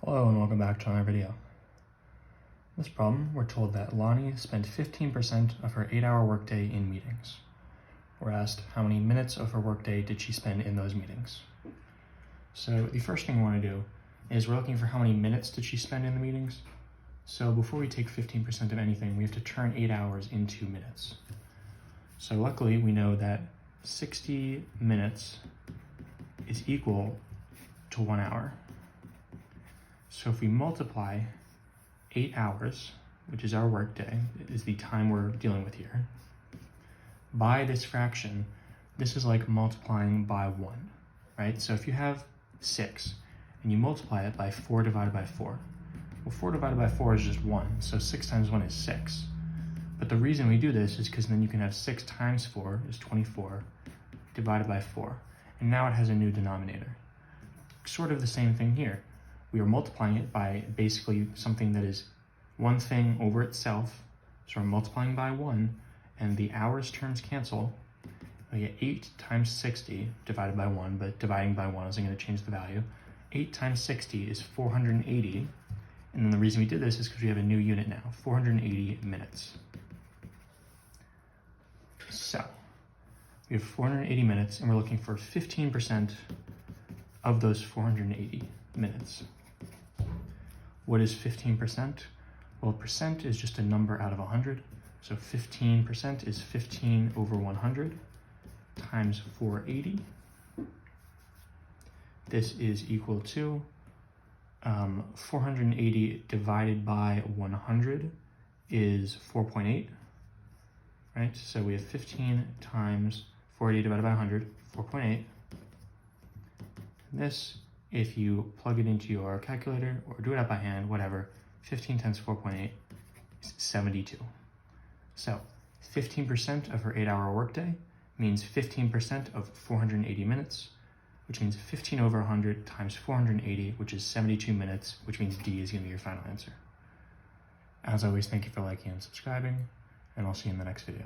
Hello and welcome back to another video. In this problem, we're told that Lani spent 15% of her 8-hour workday in meetings. We're asked how many minutes of her workday did she spend in those meetings. So the first thing we want to do is we're looking for how many minutes did she spend in the meetings. So before we take 15% of anything, we have to turn 8 hours into minutes. So luckily we know that 60 minutes is equal to 1 hour. So if we multiply 8 hours, which is our workday, is the time we're dealing with here, by this fraction, this is like multiplying by 1, right? So if you have 6 and you multiply it by 4 divided by 4, well, 4 divided by 4 is just 1, so 6 times 1 is 6. But the reason we do this is because then you can have 6 times 4 is 24 divided by 4, and now it has a new denominator. Sort of the same thing here. We are multiplying it by basically something that is one thing over itself. So we're multiplying by 1, and the hours terms cancel. We get 8 times 60 divided by 1, but dividing by 1 isn't going to change the value. 8 times 60 is 480. And then the reason we did this is because we have a new unit now, 480 minutes. So we have 480 minutes, and we're looking for 15% of those 480 minutes. What is 15%? Well, percent is just a number out of 100. So 15% is 15 over 100 times 480. This is equal to 480 divided by 100 is 4.8, right? So we have 15 times 480 divided by 100, 4.8. This, if you plug it into your calculator or do it out by hand, whatever, 15 times 4.8 is 72. So 15% of her 8-hour workday means 15% of 480 minutes, which means 15 over 100 times 480, which is 72 minutes, which means D is going to be your final answer. As always, thank you for liking and subscribing, and I'll see you in the next video.